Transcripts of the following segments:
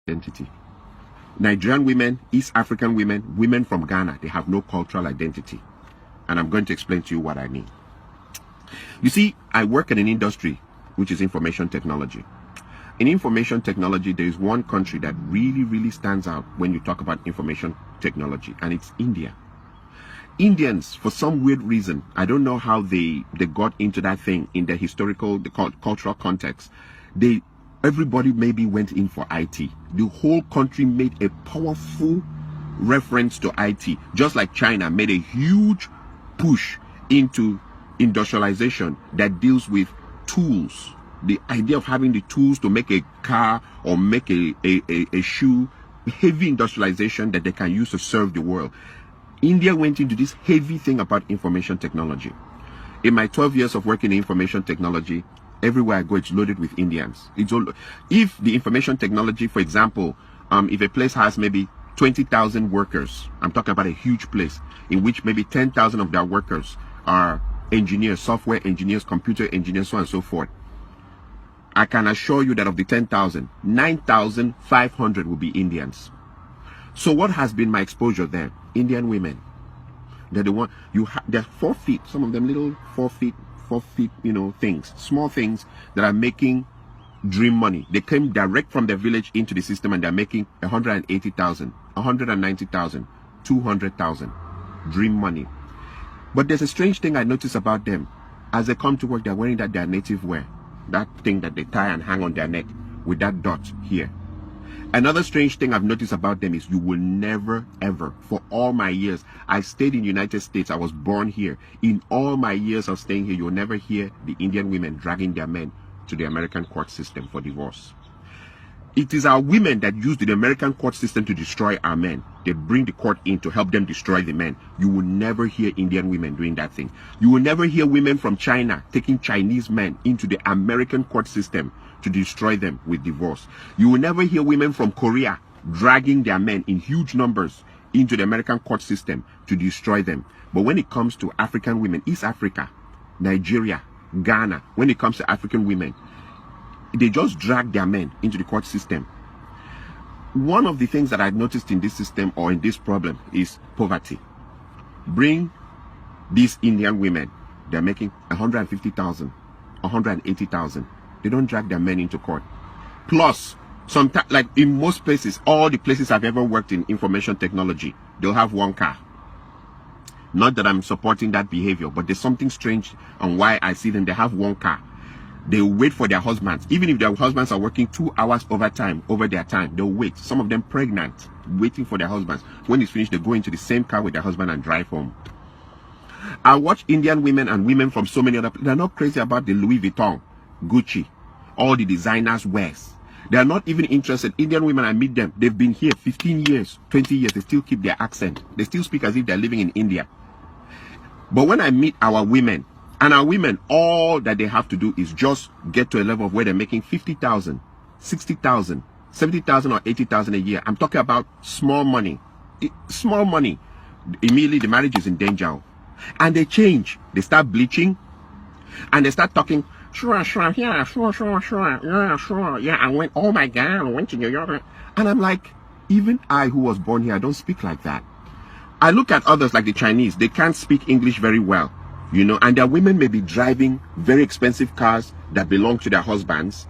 identity. Nigerian women, East African women, women from Ghana, they have no cultural identity. And I'm going to explain to you what I mean. You see, I work in an industry which is information technology. In information technology, there is one country that really stands out when you talk about information technology, and it's India. Indians, for some weird reason, I don't know how they got into that thing in the historical, the cultural context. Everybody maybe went in for IT. The whole country made a powerful reference to IT, just like China made a huge push into industrialization that deals with tools. The idea of having the tools to make a car or make a shoe, heavy industrialization that they can use to serve the world. India went into this heavy thing about information technology. In my 12 years of working in information technology, everywhere I go, it's loaded with Indians. If the information technology, for example, if a place has maybe 20,000 workers, I'm talking about a huge place, in which maybe 10,000 of their workers are engineers, software engineers, computer engineers, so on and so forth. I can assure you that of the 10,000, 9,500 will be Indians. So what has been my exposure there? Indian women. They're the one, they're 4 feet, some of them little 4 feet, things, small things that are making dream money. They came direct from their village into the system and they're making 180,000, 190,000, 200,000 dream money. But there's a strange thing I notice about them. As they come to work, they're wearing their native wear. That thing that they tie and hang on their neck with that dot here. Another strange thing I've noticed about them is you will never, ever, for all my years, I stayed in the United States, I was born here. In all my years of staying here, you'll never hear the Indian women dragging their men to the American court system for divorce. It is our women that use the American court system to destroy our men. They bring the court in to help them destroy the men. You will never hear Indian women doing that thing. You will never hear women from China taking Chinese men into the American court system to destroy them with divorce. You will never hear women from Korea dragging their men in huge numbers into the American court system to destroy them. But when it comes to African women, East Africa, Nigeria, Ghana, when it comes to African women, they just drag their men into the court system. One of the things that I've noticed in this system or in this problem is poverty. Bring these Indian women, they're making 150,000, 180,000. They don't drag their men into court. Plus, sometimes, like in most places, all the places I've ever worked in information technology, they'll have one car. Not that I'm supporting that behavior, but there's something strange on why I see them. They have one car. They wait for their husbands. Even if their husbands are working 2 hours overtime, over their time, they'll wait. Some of them pregnant, waiting for their husbands. When it's finished, they go into the same car with their husband and drive home. I watch Indian women and women from so many other places. They're not crazy about the Louis Vuitton, Gucci, all the designers wears. They are not even interested. Indian women, I meet them. They've been here 15 years, 20 years. They still keep their accent. They still speak as if they're living in India. But when I meet our women, and our women, all that they have to do is just get to a level of where they're making 50,000, 60,000, 70,000 or 80,000 a year. I'm talking about small money. Small money. Immediately the marriage is in danger. And they change. They start bleaching. And they start talking, sure, yeah, sure. Yeah, I went, oh my God, I went to New York. And I'm like, even I who was born here, I don't speak like that. I look at others like the Chinese. They can't speak English very well. And their women may be driving very expensive cars that belong to their husbands.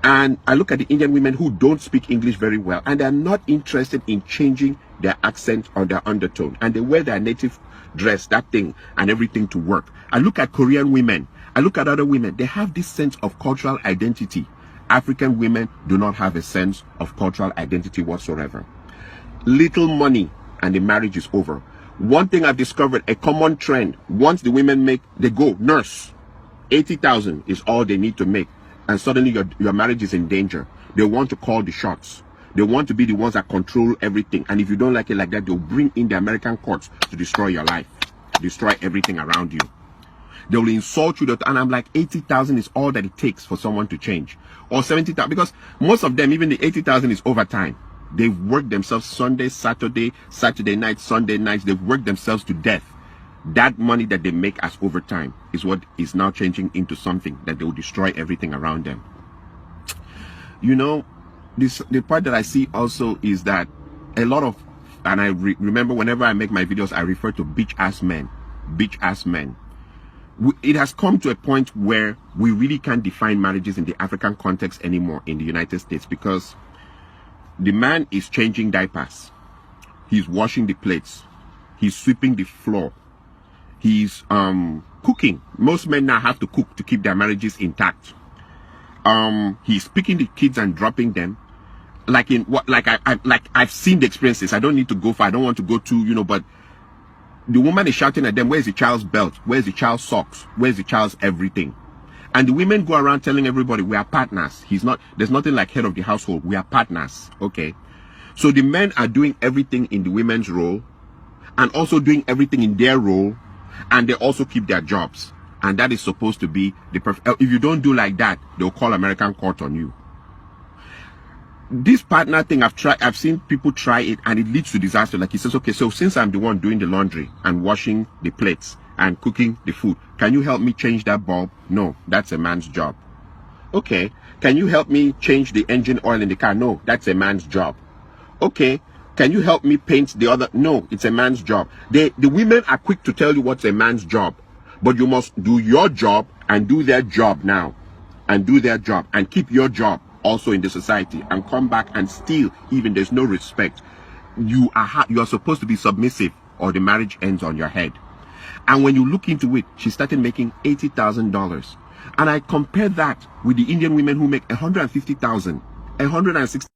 And I look at the Indian women who don't speak English very well, and they're not interested in changing their accent or their undertone. And they wear their native dress, that thing, and everything to work. I look at Korean women. I look at other women. They have this sense of cultural identity. African women do not have a sense of cultural identity whatsoever. Little money, and the marriage is over. One thing I've discovered, a common trend, once the women make, they go, nurse, 80,000 is all they need to make. And suddenly your marriage is in danger. They want to call the shots. They want to be the ones that control everything. And if you don't like it like that, they'll bring in the American courts to destroy your life, destroy everything around you. They will insult you, and I'm like, 80,000 is all that it takes for someone to change. Or 70,000, because most of them, even the 80,000 is overtime. They've worked themselves Sunday, Saturday, Saturday night, Sunday nights. They've worked themselves to death. That money that they make as overtime is what is now changing into something that they will destroy everything around them. the part that I see also is that a lot of, and I remember whenever I make my videos, I refer to bitch ass men. It has come to a point where we really can't define marriages in the African context anymore in the United States, because the man is changing diapers, he's washing the plates, he's sweeping the floor, he's cooking. Most men now have to cook to keep their marriages intact. He's picking the kids and dropping them. Like in what, like I've seen the experiences. I don't need to go far. I don't want to go to, you know, but the woman is shouting at them, where's the child's belt? Where's the child's socks? Where's the child's everything? And the women go around telling everybody, we are partners. There's nothing like head of the household. We are partners. Okay. So the men are doing everything in the women's role and also doing everything in their role, and they also keep their jobs. And that is supposed to be the perfect. If you don't do like that, they'll call American court on you. This partner thing, I've seen people try it, and it leads to disaster. Like he says, okay, so since I'm the one doing the laundry and washing the plates and cooking the food, can you help me change that bulb? No, that's a man's job. Okay, can you help me change the engine oil in the car? No, that's a man's job. Okay, can you help me paint the other? No, it's a man's job. The women are quick to tell you what's a man's job, but you must do your job and do their job now, and do their job and keep your job also in the society, and come back and still, even there's no respect, you are supposed to be submissive, or the marriage ends on your head. And when you look into it, she started making $80,000, and I compare that with the Indian women who make $150,000, $160,000.